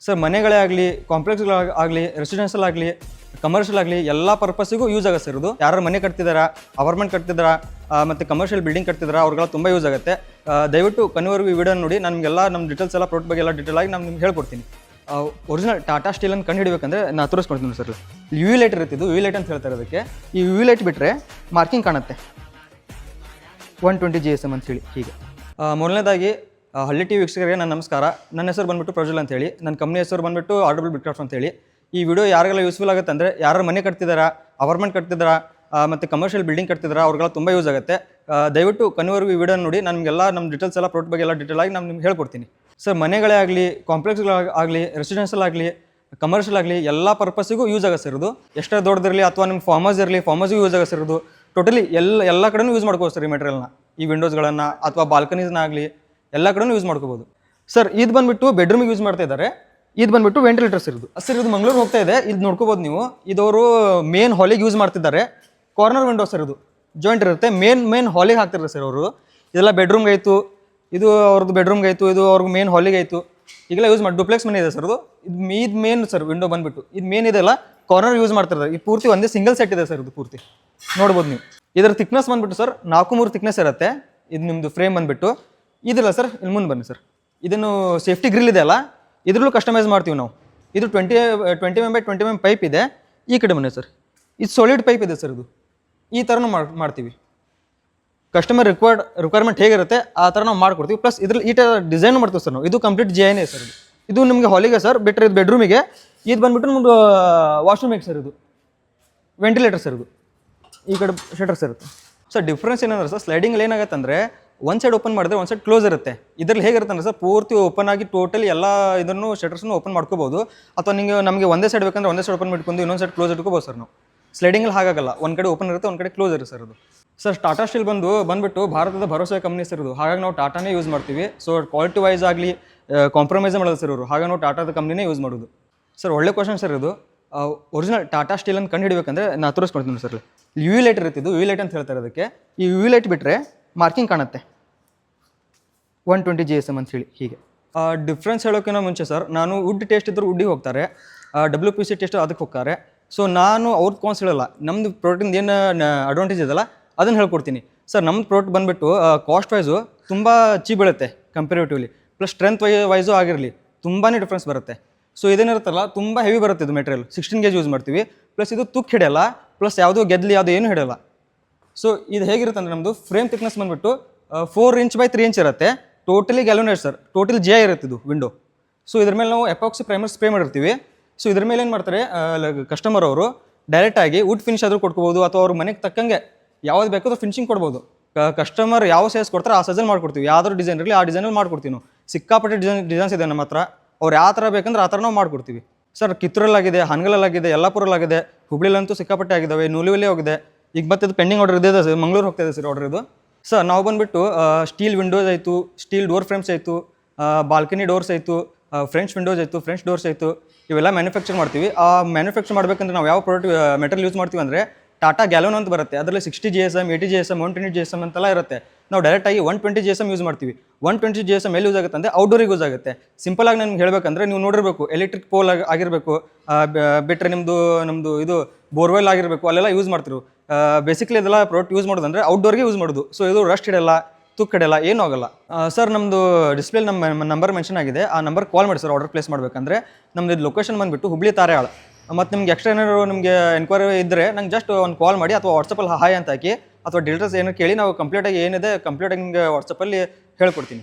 Sir ಮನೆಗಳೇ ಆಗಲಿ, ಕಾಂಪ್ಲೆಕ್ಸ್ಗಳಾಗಲಿ, residential ಆಗಲಿ, commercial ಆಗಲಿ ಎಲ್ಲ ಪರ್ಪಸ್ಸಿಗೂ ಯೂಸ್ ಆಗುತ್ತೆ ಸರ್ ಇದು. ಯಾರು ಮನೆ ಕಟ್ತಿದ್ದಾರಾ, ಅಪಾರ್ಟ್ಮೆಂಟ್ ಕಟ್ತಿದ್ದಾರಾ, ಮತ್ತು ಕಮರ್ಷಿಯಲ್ ಬಿಲ್ಡಿಂಗ್ ಕಟ್ತಿದ್ದಾರಾ ಅವ್ರಿಗೆಲ್ಲ ತುಂಬ ಯೂಸ್ ಆಗುತ್ತೆ. ದಯವಿಟ್ಟು ಕೊನೆವರೆಗೂ ಈ ವಿಡಿಯೋ ನೋಡಿ. ನಾನು ನಿಮಗೆಲ್ಲ ನಮ್ಮ ಡೀಟೇಲ್ಸ್ ಎಲ್ಲ ಪ್ರಾಡಕ್ಟ್ ಬಗ್ಗೆ ಎಲ್ಲ ಡೀಟೇಲ್ ಆಗಿ ನಾನು ನಿಮ್ಗೆ ಹೇಳ್ಕೊಡ್ತೀನಿ. ಒರಿಜಿನಲ್ ಟಾಟಾ ಸ್ಟೀಲನ್ನು ಕಂಡು ಹಿಡಿಬೇಕಂದ್ರೆ ನಾನು ತೋರಿಸ್ಕೊಡ್ತೀನಿ ಸರ್. ಯು ವಿ ಲೈಟ್ ಇರುತ್ತೆ, ಇದು ಯು ವಿ ಲೈಟ್ ಅಂತ ಹೇಳ್ತಾರೆ ಅದಕ್ಕೆ. ಈ ಯು ವಿ ಲೈಟ್ ಬಿಟ್ಟರೆ ಮಾರ್ಕಿಂಗ್ ಕಾಣುತ್ತೆ 120 GSM ಅಂತೇಳಿ. ಹೀಗೆ ಮೊದಲನೇದಾಗಿ ಹಳ್ಳಿ ಟಿ ವಿ ವೀಕ್ಷಕರಿಗೆ ನನ್ನ ನಮಸ್ಕಾರ. ನನ್ನ ಹೆಸರು ಬಂದುಬಿಟ್ಟು ಪ್ರಜ್ವಲ್ ಅಂತೇಳಿ, ನನ್ನ ಕಂಪ್ನಿ ಹೆಸರು ಬಂದುಬಿಟ್ಟು ಆರ್ಡಬಲ್ ಬಿಟ್ಕ್ರಾಫ್ಟ್ ಅಂತೇಳಿ. ಈ ವಿಡಿಯೋ ಯಾರಿಗೆಲ್ಲ ಯೂಸ್ಫುಲ್ ಆಗುತ್ತೆ ಅಂದರೆ, ಯಾರು ಮನೆ ಕಟ್ತಿದ್ದಾರಾ, ಅಪಾರ್ಟ್ಮೆಂಟ್ ಕಟ್ತಿದ್ದಾರಾ, ಮತ್ತು ಕಮರ್ಷಿಯಲ್ ಬಿಲ್ಡಿಂಗ್ ಕಟ್ತಿದ್ದಾರಾ ಅವ್ರಿಗೆಲ್ಲ ತುಂಬ ಯೂಸ್ ಆಗುತ್ತೆ. ದಯವಿಟ್ಟು ಕೊನೆವರೆಗೂ ಈ ವಿಡಿಯೋ ನೋಡಿ. ನಾನು ನಿಮಗೆಲ್ಲ ನಮ್ಮ ಡೀಟೇಲ್ಸ್ ಎಲ್ಲ ಪ್ರಾಡಕ್ಟ್ ಬಗ್ಗೆ ಎಲ್ಲ ಡೀಟೇಲ್ ಆಗಿ ನಾನು ನಿಮ್ಗೆ ಹೇಳ್ಕೊಡ್ತೀನಿ ಸರ್. ಮನೆಗಳೇ ಆಗಲಿ, ಕಾಂಪ್ಲೆಕ್ಸ್ಗಳಾಗಲಿ, ರೆಸಿಡೆನ್ಷಿಯಲ್ ಆಗಲಿ, ಕಮರ್ಷಿಯಲ್ ಆಗಲಿ ಎಲ್ಲ ಪರ್ಪಸ್ಸಿಗೂ ಯೂಸ್ ಆಗುತ್ತೆ ಸರ್ ಇದು. ಎಷ್ಟೇ ದೊಡ್ಡದಿರಲಿ ಅಥವಾ ನಿಮ್ಮ ಫಾರ್ಮರ್ಸ್ ಇರಲಿ, ಫಾರ್ಮರ್ಸ್ಗೂ ಯೂಸ್ ಆಗುತ್ತೆ ಸರ್ ಇದು. ಟೋಟಲಿ ಎಲ್ಲ ಕಡೆನೂ ಯೂಸ್ ಮಾಡ್ಕೋಬೋದು ಸರ್ ಈ ಮೆಟೀರಿಯಲ್ನ. ಈ ವಿಂಡೋಸ್ಗಳನ್ನು ಅಥವಾ ಬಾಲ್ಕನೀಸ್ನ ಆಗಲಿ ಎಲ್ಲ ಕಡೆನೂ ಯೂಸ್ ಮಾಡ್ಕೋಬೋದು ಸರ್. ಇದು ಬಂದುಬಿಟ್ಟು ಬೆಡ್ರೂಮಿಗೆ ಯೂಸ್ ಮಾಡ್ತಾ ಇದ್ದಾರೆ. ಇದು ಬಂದುಬಿಟ್ಟು ವೆಂಟಿಲೇಟರ್ಸ್ ಇರೋದು ಸರ್. ಇದು ಮಂಗಳೂರು ಹೋಗ್ತಾ ಇದೆ, ಇದು ನೋಡ್ಕೋಬೋದು ನೀವು. ಇದವರು ಮೇನ್ ಹಾಲಿಗೆ ಯೂಸ್ ಮಾಡ್ತಿದ್ದಾರೆ. ಕಾರ್ನರ್ ವಿಂಡೋಸ್ ಸರ್, ಇದು ಜಾಯಿಂಟ್ ಇರುತ್ತೆ. ಮೇನ್ ಹಾಲಿಗೆ ಹಾಕ್ತಿರ್ತಾರೆ ಸರ್ ಅವರು. ಇದೆಲ್ಲ ಬೆಡ್ರೂಮ್ಗೆ ಆಯಿತು, ಇದು ಅವ್ರದ್ದು ಬೆಡ್ರೂಮ್ಗೆ ಆಯಿತು, ಇದು ಅವ್ರಿಗೆ ಮೇನ್ ಹಾಲಿಗೆ ಆಯಿತು. ಈಗೆಲ್ಲ ಯೂಸ್ ಮಾಡಿ ಡುಪ್ಲೆಕ್ಸ್ ಮನೆ ಇದೆ ಸರ್ ಇದು. ಇದು ಮೇನ್ ಸರ್ ವಿಂಡೋ ಬಂದುಬಿಟ್ಟು ಇದು ಮೇನ್ ಇದೆಲ್ಲ ಕಾರ್ನರ್ ಯೂಸ್ ಮಾಡ್ತಿರ್ತಾರೆ. ಇದು ಪೂರ್ತಿ ಒಂದೇ ಸಿಂಗಲ್ ಸೆಟ್ ಇದೆ ಸರ್ ಇದು ಪೂರ್ತಿ ನೋಡ್ಬೋದು ನೀವು. ಇದರ ಥಿಕ್ನೆಸ್ ಬಂದುಬಿಟ್ಟು ಸರ್ 4-3 ಥಿಕ್ನೆಸ್ ಇರುತ್ತೆ. ಇದು ನಿಮ್ಮದು ಫ್ರೇಮ್ ಬಂದುಬಿಟ್ಟು ಇದಿಲ್ಲ ಸರ್. ಇಲ್ಲಿ ಮುಂದೆ ಬನ್ನಿ ಸರ್. ಇದನ್ನು ಸೇಫ್ಟಿ ಗ್ರಿಲ್ ಇದೆ ಅಲ್ಲ, ಇದ್ರಲ್ಲೂ ಕಸ್ಟಮೈಸ್ ಮಾಡ್ತೀವಿ ನಾವು. ಇದು 20 mm by 20 mm ಪೈಪ್ ಇದೆ. ಈ ಕಡೆ ಬನ್ನಿ ಸರ್. ಇದು ಸಾಲಿಡ್ ಪೈಪ್ ಇದೆ ಸರ್. ಇದು ಈ ಥರನೂ ಮಾಡ್ತೀವಿ. ಕಸ್ಟಮರ್ ರಿಕ್ವೈರ್ಮೆಂಟ್ ಹೇಗಿರುತ್ತೆ ಆ ಥರ ನಾವು ಮಾಡ್ಕೊಡ್ತೀವಿ. ಪ್ಲಸ್ ಇದ್ರಲ್ಲಿ ಈ ಥರ ಡಿಸೈನ್ ಮಾಡ್ತೀವಿ ಸರ್ ನಾವು. ಇದು ಕಂಪ್ಲೀಟ್ ಜಿಐನೇ ಸರ್. ಇದು ನಿಮಗೆ ಹಾಲಿಗೆ ಸರ್, ಬಿಟ್ಟರೆ ಇದು ಬೆಡ್ರೂಮಿಗೆ. ಇದು ಬಂದುಬಿಟ್ಟು ನಮ್ಮದು ವಾಶ್ರೂಮಿಗೆ ಸರ್. ಇದು ವೆಂಟಿಲೇಟರ್ ಸರ್. ಇದು ಈ ಕಡೆ ಶಟರ್ಸ್ ಇರುತ್ತೆ ಸರ್. ಡಿಫ್ರೆನ್ಸ್ ಏನಂದ್ರೆ ಸರ್, ಸ್ಲೈಡಿಂಗ್ ಏನಾಗುತ್ತೆ ಅಂದರೆ ಒಂದು ಸೈಡ್ ಓಪನ್ ಮಾಡಿದ್ರೆ ಒಂದು ಸೈಡ್ ಕ್ಲೋಸ್ ಇರುತ್ತೆ. ಇದರಲ್ಲಿ ಹೇಗಿರುತ್ತೆ ಅಂದರೆ ಸರ್, ಪೂರ್ತಿ ಓಪನ್ ಆಗಿ ಟೋಟಲಿ ಎಲ್ಲ ಇದನ್ನು ಶಟರ್ಸ್ನು ಓಪನ್ ಮಾಡ್ಕೋಬೋದು. ಅಥವಾ ನಮಗೆ ಒಂದೇ ಸೈಡ್ ಬೇಕಂದ್ರೆ ಒಂದೇ ಸೈಡ್ ಓಪನ್ ಮಾಡ್ಕೊಂಡು ಇನ್ನೊಂದು ಸೈಡ್ ಕ್ಲೋಸ್ ಇಟ್ಕೋಬೋದು ಸರ್ ನಾವು. ಸ್ಲೈಡಿಂಗಲ್ಲಿ ಹಾಗಾಗಲ್ಲ, ಒಂದು ಕಡೆ ಓಪನ್ ಇರುತ್ತೆ, ಒಂದು ಕಡೆ ಕ್ಲೋಸ್ ಇರುತ್ತೆ ಸರ್. ಅದು ಸರ್ ಟಾಟಾ ಸ್ಟೀಲ್ ಬಂದುಬಿಟ್ಟು ಭಾರತದ ಭರವಸೆ ಕಂಪ್ನಿ ಸರ್ ಇದು. ಹಾಗಾಗಿ ನಾವು ಟಾಟಾನೇ ಯೂಸ್ ಮಾಡ್ತೀವಿ. ಸೊ ಕ್ವಾಲಿಟಿ ವೈಸ್ ಆಗಲಿ ಕಾಂಪ್ರಮೈಸ್ ಮಾಡೋದು ಸರ್ ಇವರು. ಹಾಗಾಗಿ ನಾವು ಟಾಟಾದ ಕಂಪ್ನಿನೇ ಯೂಸ್ ಮಾಡೋದು ಸರ್. ಒಳ್ಳೆ ಕ್ವಶನ್ ಸರ್ ಇದು. ಒರಿಜಿನಲ್ ಟಾಟಾ ಸ್ಟೀಲನ್ನು ಕಂಡು ಹಿಡಿಬೇಕಂದ್ರೆ ನಾನು ತೋರಿಸ್ಕೊಡ್ತೀನಿ ಸರ್. ಯು ವಿ ಲೈಟ್ ಇರುತ್ತೆ, ಇದು ಯು ವಿ ಲೈಟ್ ಅಂತ ಹೇಳ್ತಾರೆ ಅದಕ್ಕೆ. ಈ ಯು ವಿ ಲೈಟ್ ಬಿಟ್ಟರೆ ಮಾರ್ಕಿಂಗ್ ಕಾಣುತ್ತೆ 120 GSM ಅಂತೇಳಿ. ಹೀಗೆ ಡಿಫ್ರೆನ್ಸ್ ಹೇಳೋಕ್ಕಿಂತ ಮುಂಚೆ ಸರ್, ನಾನು ವುಡ್ ಟೇಸ್ಟ್ ಇದ್ದರೂ ವುಡ್ಡಿಗೆ ಹೋಗ್ತಾರೆ, WPC ಟೇಸ್ಟ್ ಅದಕ್ಕೆ ಹೋಗ್ತಾರೆ. ಸೊ ನಾನು ಅವ್ರದ್ದು ಕಾನ್ಸ್ ಹೇಳಲ್ಲ. ನಮ್ಮದು ಪ್ರಾಡಕ್ಟಿಂದ ಏನು ಅಡ್ವಾಂಟೇಜ್ ಇದೆಯಲ್ಲ ಅದನ್ನು ಹೇಳ್ಕೊಡ್ತೀನಿ ಸರ್. ನಮ್ಮದು ಪ್ರಾಡಕ್ಟ್ ಬಂದುಬಿಟ್ಟು ಕಾಸ್ಟ್ ವೈಸು ತುಂಬ ಚೀಪ್ ಬೀಳುತ್ತೆ ಕಂಪೇರಿಟಿವ್ಲಿ. ಪ್ಲಸ್ ಸ್ಟ್ರೆಂತ್ ವೈಸು ಆಗಿರಲಿ ತುಂಬಾ ಡಿಫ್ರೆನ್ಸ್ ಬರುತ್ತೆ. ಸೊ ಇದೇನಿರುತ್ತಲ್ಲ ತುಂಬ ಹೆವಿ ಬರುತ್ತೆ ಇದು ಮೆಟೀರಿಯಲ್. 16 gauge ಯೂಸ್ ಮಾಡ್ತೀವಿ. ಪ್ಲಸ್ ಇದು ತುಕ್ ಹಿಡಿಯಲ್ಲ, ಪ್ಲಸ್ ಯಾವುದೋ ಗೆದ್ಲಿ ಯಾವುದೋ ಏನೂ ಹಿಡಿಯಲ್ಲ. ಸೊ ಇದು ಹೇಗಿರುತ್ತೆ ಅಂದರೆ, ನಮ್ಮದು ಫ್ರೇಮ್ ಥಿಕ್ನೆಸ್ ಬಂದುಬಿಟ್ಟು 4 inch by 3 inch ಇರುತ್ತೆ. Totally galvanized sir. Total GI ಇರುತ್ತೆ ಇದು ವಿಂಡೋ. ಸೊ ಇದ್ರ ಮೇಲೆ ನಾವು ಎಪಾಕ್ಸಿ ಪ್ರೈಮರ್ ಸ್ಪ್ರೇ ಮಾಡಿರ್ತೀವಿ. ಸೊ ಇದ್ರ ಮೇಲೆ ಏನು ಮಾಡ್ತಾರೆ ಕಸ್ಟಮರ್ ಅವರು, ಡೈರೆಕ್ಟಾಗಿ ವುಡ್ ಫಿನಿಶ್ ಆದರೂ ಕೊಡ್ಕೋಬೋದು, ಅಥವಾ ಅವ್ರ ಮನೆಗೆ ತಕ್ಕಂಗೆ ಯಾವ್ದು ಬೇಕೋ ಅದು ಫಿನಿಶಿಂಗ್ ಕೊಡ್ಬೋದು. ಕಸ್ಟಮರ್ ಯಾವ ಸೈಜ್ ಕೊಡ್ತಾರೆ ಆ ಸೈಜಲ್ಲಿ ಮಾಡ್ಕೊಡ್ತೀವಿ. ಯಾವ್ದಾದ್ರು ಡಿಸೈನ್ ಇರಲಿ ಆ ಡಿಸೈನಲ್ಲಿ ಮಾಡ್ಕೊಡ್ತೀವಿ ನಾವು. ಸಿಕ್ಕಾಪಟ್ಟೆ ಡಿಸೈನ್ಸ್ ಇದೆ ನಮ್ಮ ಹತ್ರ. ಅವ್ರು ಯಾವ ಥರ ಬೇಕಂದ್ರೆ ಆ ಥರ ನಾವು ಮಾಡ್ಕೊಡ್ತೀವಿ ಸರ್. ಕಿತ್ತೂರಲ್ಲಾಗಿದೆ, ಹನಗಲಲ್ಲಾಗಿದೆ, ಯಲ್ಲಾಪುರಲ್ಲಾಗಿದೆ, ಹುಬ್ಳಿಲಂತೂ ಸಿಕ್ಕಾಪಟ್ಟೆ ಆಗಿದ್ದಾವೆ, ನೂಲುವಲ್ಲಿ ಹೋಗಿದೆ. ಈಗ ಮತ್ತೆ ಇದು ಪೆಂಡಿಂಗ್ ಆರ್ಡರ್ ಇದೆ ಸರ್, ಮಂಗಳೂರು ಹೋಗ್ತಾ ಇದೆ ಸರ್ ಆರ್ಡರ್ ಇದು ಸರ್. ನಾವು ಬಂದುಬಿಟ್ಟು ಸ್ಟೀಲ್ ವಿಂಡೋಸ್ ಆಯಿತು, ಸ್ಟೀಲ್ ಡೋರ್ ಫ್ರೇಮ್ಸ್ ಆಯಿತು, ಬಾಲ್ಕನಿ ಡೋರ್ಸ್ ಆಯಿತು, ಫ್ರೆಂಚ್ ವಿಂಡೋಸ್ ಆಯಿತು, ಫ್ರೆಂಚ್ ಡೋರ್ಸ್ ಆಯಿತು, ಇವೆಲ್ಲ ಮ್ಯಾನುಫ್ಯಾಕ್ಚರ್ ಮಾಡ್ತೀವಿ. ಆ ಮ್ಯಾನುಫ್ಯಾಕ್ಚರ್ ಮಾಡಬೇಕಂದ್ರೆ ನಾವು ಯಾವ ಪ್ರಾಡಕ್ಟ್ ಮೆಟೀರಿಯಲ್ ಯೂಸ್ ಮಾಡ್ತೀವಿ ಅಂದರೆ, ಟಾಟಾ ಗ್ಯಾಲೋನ್ ಅಂತ ಬರುತ್ತೆ. ಅದರಲ್ಲಿ 60 GSM, 80 GSM, 120 GSM ಅಂತೆಲ್ಲ ಇರುತ್ತೆ. ನಾವು ಡೈರೆಕ್ಟಾಗಿ 120 GSM ಯೂಸ್ ಮಾಡ್ತೀವಿ. 120 GSM ಎಲ್ಲಿ ಯೂಸ್ ಆಗುತ್ತೆ ಅಂದರೆ ಔಟ್ಡೋರಿಗೆ ಯೂಸ್ ಆಗುತ್ತೆ. ಸಿಂಪಲಾಗಿ ನನಗೆ ಹೇಳಬೇಕಂದ್ರೆ, ನೀವು ನೋಡಿರಬೇಕು ಎಲೆಕ್ಟ್ರಿಕ್ ಪೋಲ್ ಆಗಿರಬೇಕು, ಬಿಟ್ಟರೆ ನಮ್ಮದು ಇದು ಬೋರ್ವೆಲ್ ಆಗಿರಬೇಕು, ಅಲ್ಲೆಲ್ಲ ಯೂಸ್ ಮಾಡ್ತಿರು. ಬೇಸಿಕ್ಲಿ ಇದೆಲ್ಲ ಪ್ರಾಡಕ್ಟ್ ಯೂಸ್ ಮಾಡೋದಂದರೆ ಔಟ್ಡೋರ್ಗೆ ಯೂಸ್ ಮಾಡೋದು. ಸೊ ಇದು ರಸ್ಟ್ ಹಿಡಿಯಲ್ಲ, ತುಕ್ ಹಿಡಿಯಲ್ಲ, ಏನೂ ಆಗಲ್ಲ ಸರ್. ನಮ್ಮದು ಡಿಸ್ಪ್ಲೇ ನಮ್ಮ ನಂಬರ್ ಮೆನ್ಷನ್ ಆಗಿದೆ. ಆ ನಂಬರ್ ಕಾಲ್ ಮಾಡಿ ಸರ್ ಆರ್ಡರ್ ಪ್ಲೇಸ್ ಮಾಡಬೇಕಂದ್ರೆ. ನಮ್ಮದು ಲೊಕೇಶನ್ ಬಂದುಬಿಟ್ಟು ಹುಬ್ಳಿ ತಾರೆಯಾಳ. ಮತ್ತು ನಿಮ್ಗೆ ಎಕ್ಸ್ಟ್ರಾ ಏನಾದ್ರು ನಿಮಗೆ ಎನ್ಕ್ವೈರಿ ಇದ್ದರೆ ನಂಗೆ ಜಸ್ಟ್ ಒಂದು ಕಾಲ್ ಮಾಡಿ, ಅಥವಾ ವಾಟ್ಸಪ್ಪಲ್ಲಿ ಹಾಯ್ ಅಂತ ಹಾಕಿ, ಅಥವಾ ಡೀಟೇಲ್ಸ್ ಏನೋ ಕೇಳಿ ನಾವು ಕಂಪ್ಲೀಟಾಗಿ ಏನಿದೆ ಕಂಪ್ಲೀಟಾಗಿ ನಿಮಗೆ ವಾಟ್ಸಪ್ಪಲ್ಲಿ ಹೇಳ್ಕೊಡ್ತೀನಿ.